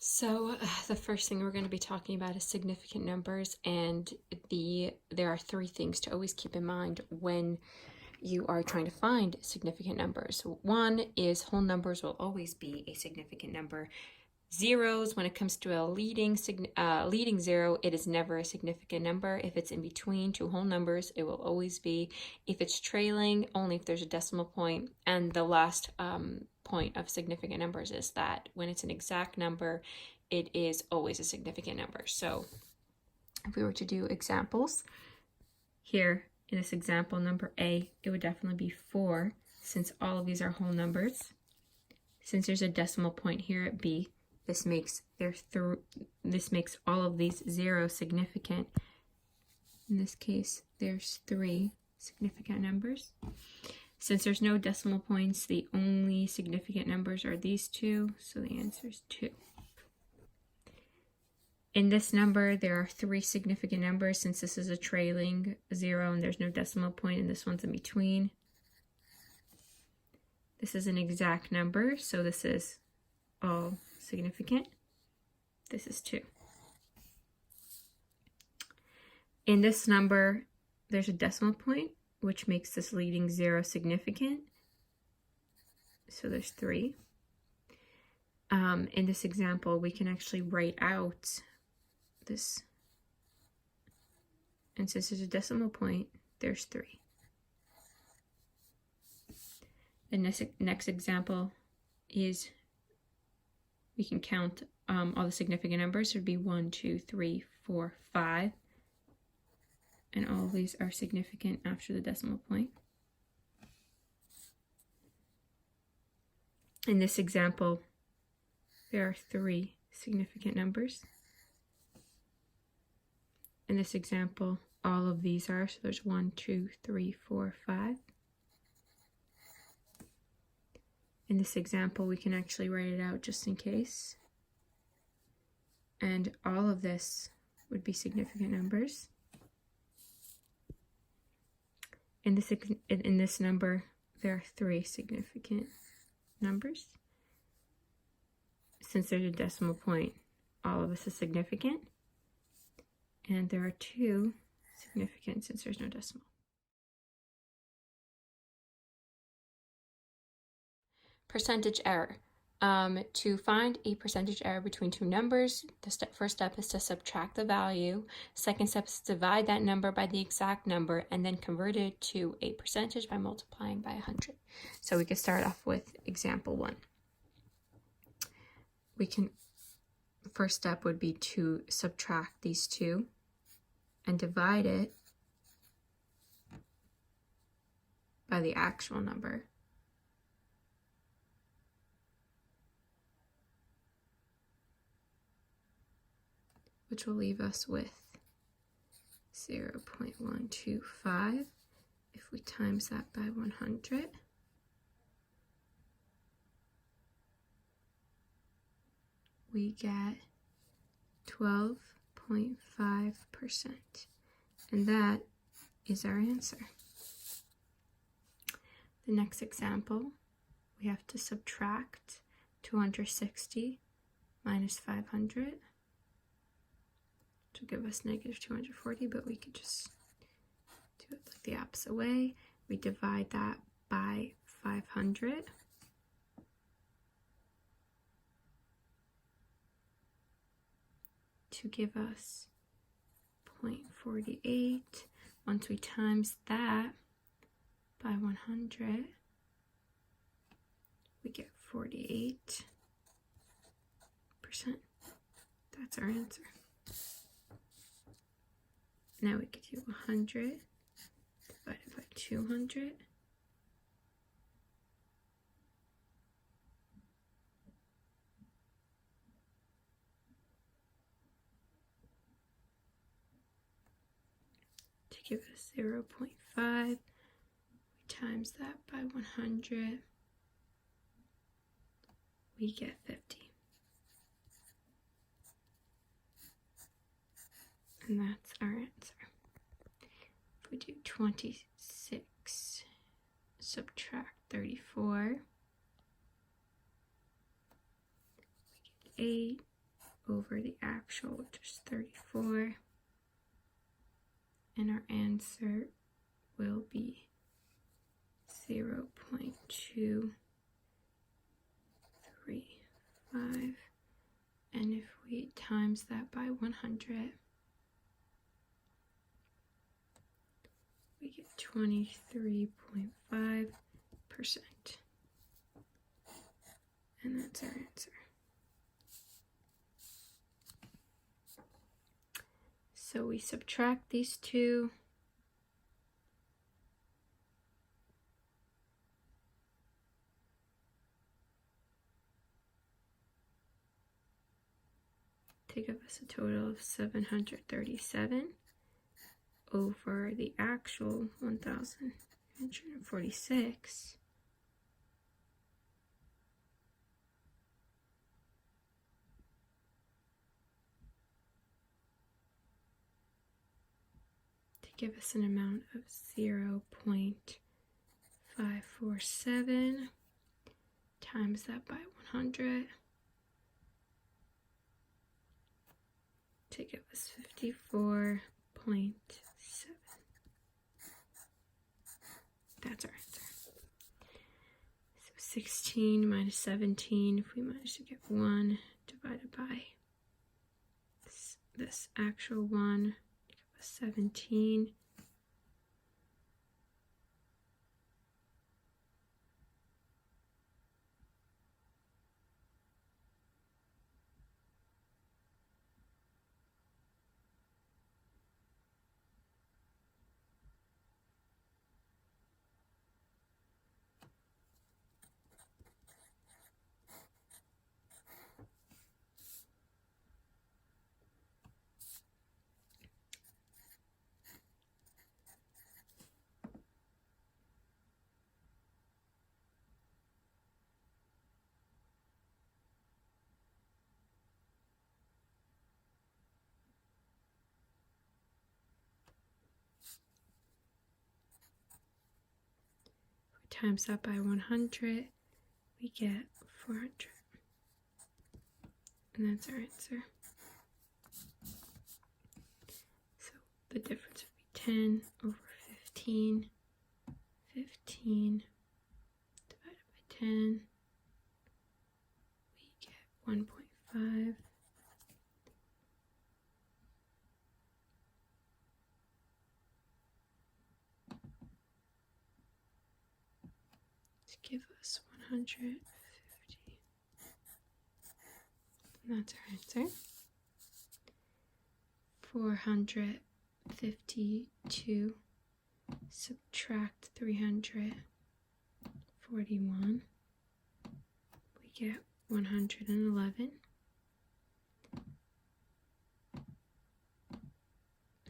So the first thing we're going to be talking about is significant numbers, and there are three things to always keep in mind when you are trying to find significant numbers. One is whole numbers will always be a significant number. Zeros, when it comes to a leading zero, it is never a significant number. If it's in between two whole numbers, it will always be. If it's trailing, only if there's a decimal point. And the last point of significant numbers is that when it's an exact number, it is always a significant number. So if we were to do examples, here in this example, number A, it would definitely be 4, since all of these are whole numbers. Since there's a decimal point here at B, this makes all of these 0 significant. In this case, there's 3 significant numbers. Since there's no decimal points, the only significant numbers are these two, so the answer is 2. In this number, there are 3 significant numbers, since this is a trailing 0 and there's no decimal point, and this one's in between. This is an exact number, so this is all significant. This is 2. In this number, there's a decimal point, which makes this leading 0 significant. So there's 3. In this example, we can actually write out this. And since there's a decimal point, there's 3. The next example is we can count all the significant numbers. It would be 1, 2, 3, 4, 5. And all of these are significant after the decimal point. In this example, there are 3 significant numbers. In this example, all of these are, so there's 1, 2, 3, 4, 5. In this example, we can actually write it out just in case. And all of this would be significant numbers. In this number, there are 3 significant numbers. Since there's a decimal point, all of this is significant. And there are 2 significant since there's no decimal. Percentage error. To find a percentage error between two numbers, the first step is to subtract the value. Second step is to divide that number by the exact number and then convert it to a percentage by multiplying by 100. So we can start off with example 1. First step would be to subtract these 2 and divide it by the actual number. Which will leave us with 0.125. If we times that by 100, we get 12.5%. And that is our answer. The next example, we have to subtract 260 minus 500. To give us negative 240, but we could just do it like the opposite way. We divide that by 500. To give us 0.48. Once we times that by 100, we get 48%. That's our answer. Now we could do 100 divided by 200. To give us 0.5, we times that by 100, we get 50. And that's our answer. If we do 26, subtract 34, we get 8, over the actual, which is 34. And our answer will be 0.235. And if we times that by 100, we get 23.5%. And that's our answer. So we subtract these two. To give us a total of 737 over the actual 1,946. To give us an amount of 0.547, times that by 100. To give us 54.7. That's our answer. So 16 minus 17, if we manage to get 1 divided by this actual 1, give us 17. Times that by 100, we get 400. And that's our answer. So the difference would be 10 over 15. 15 divided by 10. We get 1.5. Give us 150. And that's our answer. 452 subtract 341. We get 111.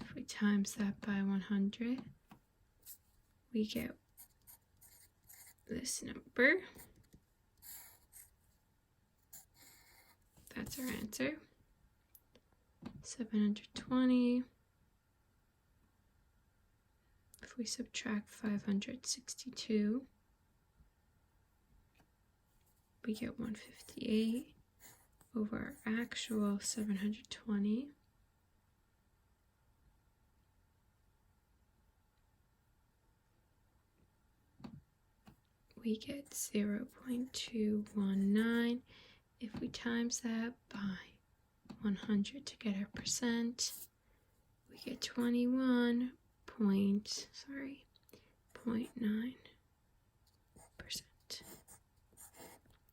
If we times that by 100, we get this number. That's our answer. 720. If we subtract 562, we get 158 over our actual 720. We get 0.219. If we times that by 100 to get our percent, we get 21.9%.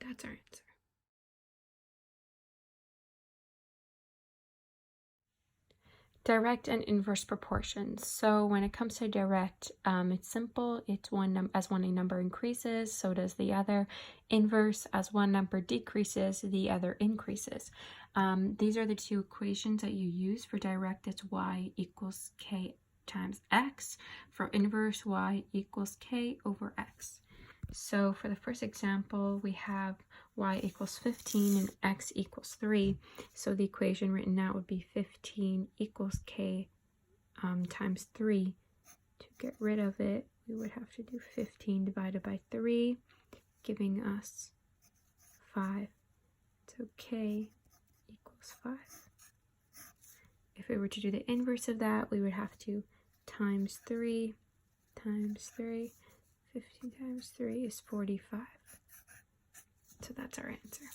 That's our answer. Direct and inverse proportions. So when it comes to direct, it's simple. It's as one number increases, so does the other. Inverse, as one number decreases, the other increases. These are the two equations that you use. For direct, it's y equals k times x. For inverse, y equals k over x. So for the first example, we have y equals 15 and x equals 3. So the equation written out would be 15 equals k times 3. To get rid of it, we would have to do 15 divided by 3, giving us 5. So k equals equals 5. If we were to do the inverse of that, we would have to times 3 times 3. 15 times 3 is 45. So that's our answer.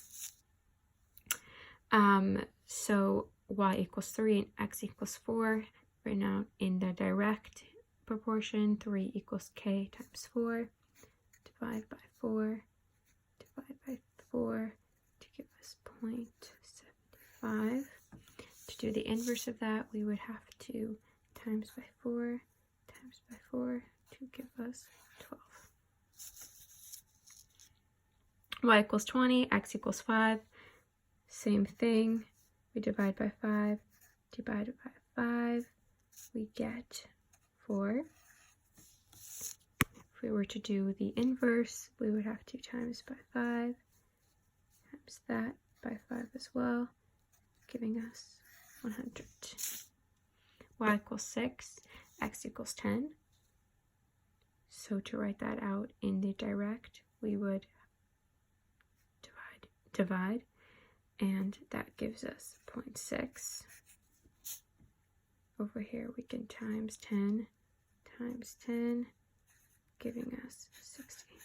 So y equals 3 and x equals 4. Right now in the direct proportion, 3 equals k times 4. Divide by 4. Divide by 4 to give us 0.75. To do the inverse of that, we would have to times by 4 times by 4 to give us 12. Y equals 20, x equals 5. Same thing. We divide by 5, divided by 5, we get 4. If we were to do the inverse, we would have to times by 5, times that by 5 as well, giving us 100. Y equals 6, x equals 10. So to write that out in the direct, we would divide, and that gives us 0.6. Over here we can times 10 times 10, giving us 60.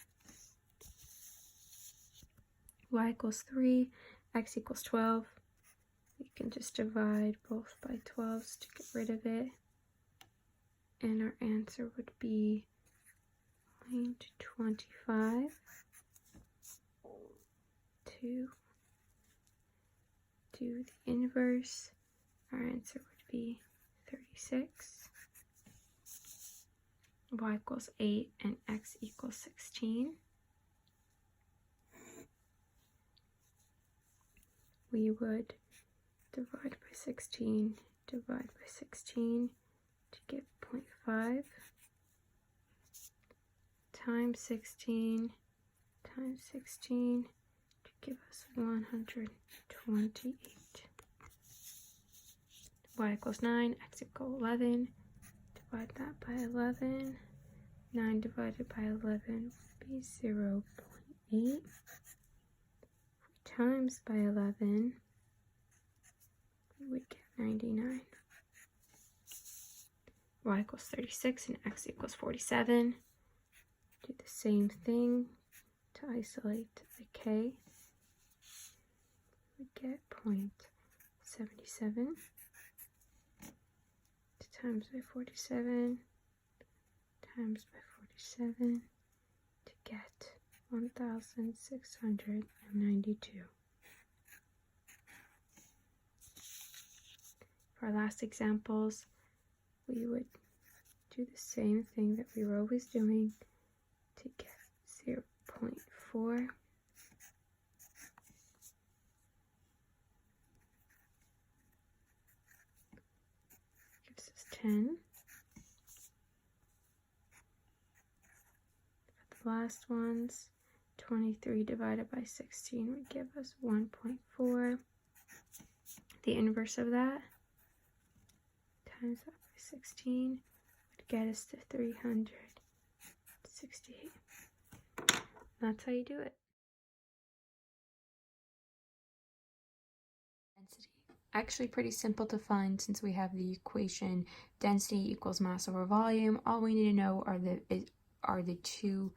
Y equals 3, x equals 12. We can just divide both by 12s to get rid of it, and our answer would be 0.25 to do the inverse. Our answer would be 36. Y equals 8 and x equals 16. We would divide by 16, divide by 16 to get 0.5, times 16 times 16 to give us 128. Y equals 9, x equals 11. Divide that by 11. 9 divided by 11 would be 0.8. Times by 11, we would get 99. Y equals 36 and x equals 47. Do the same thing to isolate the k. We get 0.77 times by 47 times by 47 to get 1,692. For our last examples, we would do the same thing that we were always doing to get 0.4. Gives us 10. For the last ones, 23 divided by 16 would give us 1.4. The inverse of that, times that by 16, would get us to 368. That's how you do it. Density. Actually pretty simple to find since we have the equation density equals mass over volume. All we need to know are the two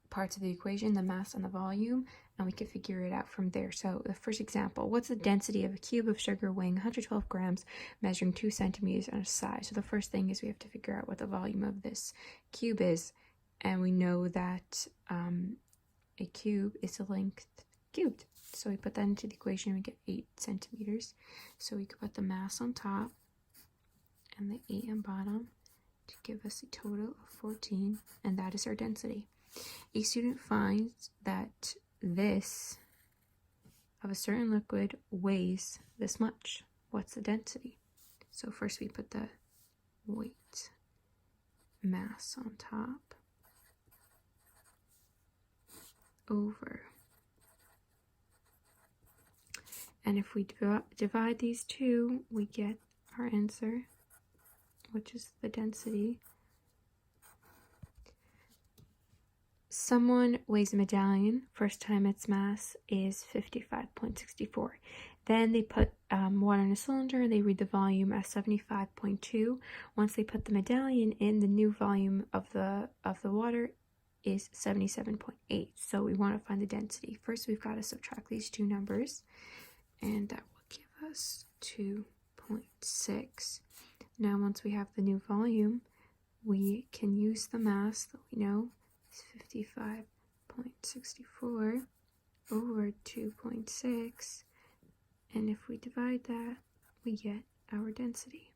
parts of the equation, the mass and the volume, and we can figure it out from there. So the first example, what's the density of a cube of sugar weighing 112 grams, measuring 2 centimeters on a side? So the first thing is we have to figure out what the volume of this cube is, and we know that a cube is a length cubed. So we put that into the equation, we get 8 centimeters. So we could put the mass on top and the 8 on bottom to give us a total of 14, and that is our density. A student finds that this of a certain liquid weighs this much. What's the density? So first we put the weight mass on top over. And if we divide these two, we get our answer, which is the density. someone weighs a medallion. First time its mass is 55.64. Then they put water in a cylinder and they read the volume as 75.2. Once they put the medallion in, the new volume of the water is 77.8. So we want to find the density. First, we've got to subtract these two numbers, and that will give us 2.6. Now, once we have the new volume, we can use the mass that we know is 55.64 over 2.6, and if we divide that, we get our density.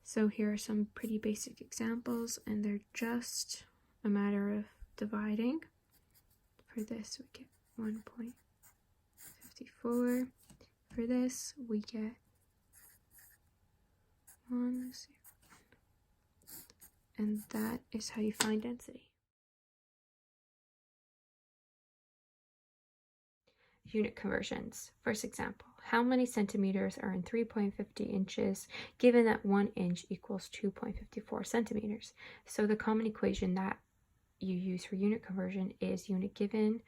So here are some pretty basic examples, and they're just a matter of dividing. For this, we get 1.54. For this, we get 1, 0. And that is how you find density. Unit conversions. First example, how many centimeters are in 3.50 inches given that 1 inch equals 2.54 centimeters? So the common equation that you use for unit conversion is unit given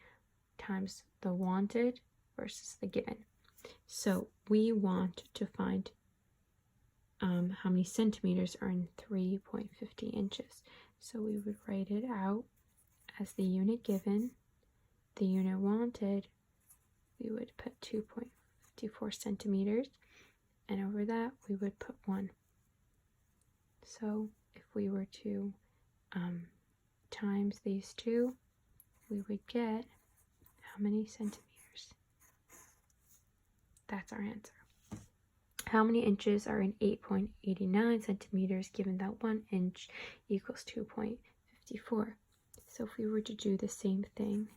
times the wanted versus the given. So we want to find how many centimeters are in 3.50 inches. So we would write it out as the unit given, the unit wanted, we would put 2.54 centimeters, and over that we would put 1. So if we were to times these two, we would get how many centimeters? That's our answer. How many inches are in 8.89 centimeters given that 1 inch equals 2.54? So if we were to do the same thing,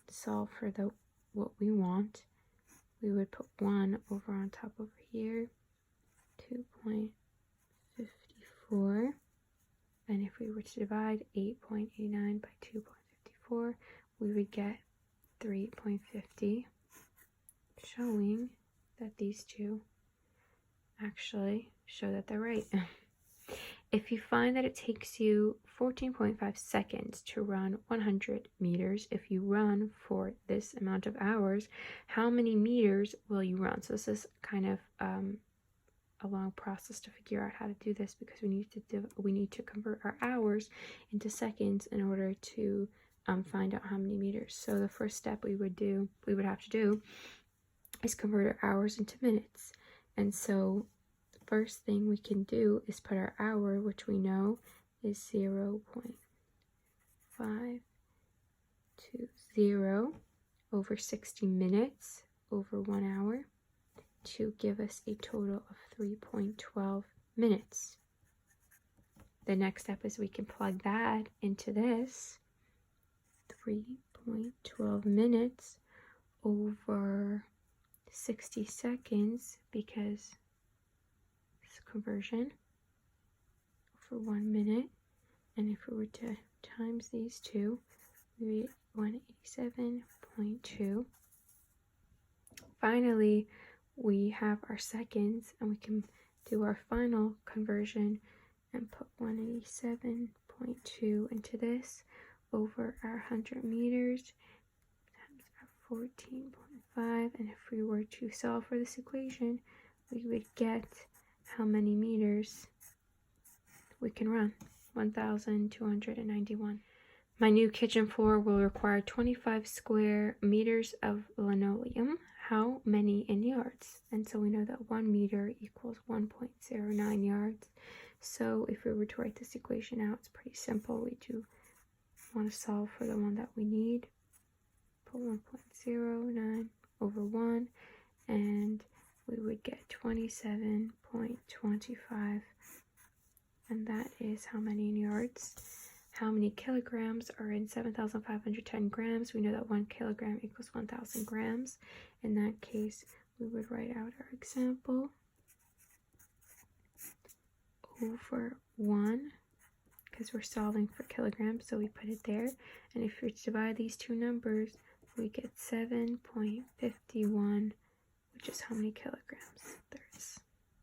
solve for what we want, we would put 1 over on top over here, 2.54, and if we were to divide 8.89 by 2.54, we would get 3.50, showing that these two actually show that they're right. If you find that it takes you 14.5 seconds to run 100 meters, if you run for this amount of hours, how many meters will you run? So this is kind of a long process to figure out how to do this, because we need to convert our hours into seconds in order to find out how many meters. So the first step we would have to do is convert our hours into minutes. And so the first thing we can do is put our hour, which we know is 0.520 over 60 minutes over 1 hour to give us a total of 3.12 minutes. The next step is we can plug that into this 3.12 minutes over 60 seconds, because it's conversion for 1 minute, and if we were to times these two, we get 187.2. Finally, we have our seconds, and we can do our final conversion and put 187.2 into this over our 100 meters times our 14.5, and if we were to solve for this equation, we would get how many meters we can run. 1,291. My new kitchen floor will require 25 square meters of linoleum. How many in yards? And so we know that 1 meter equals 1.09 yards. So if we were to write this equation out, it's pretty simple. We do want to solve for the one that we need. Put 1.09 over 1, and we would get 27.25, and that is how many in yards. How many kilograms are in 7,510 grams? We know that 1 kilogram equals 1,000 grams. In that case, we would write out our example over 1, because we're solving for kilograms, so we put it there. And if we divide these two numbers, we get 7.51, which is how many kilograms? 30.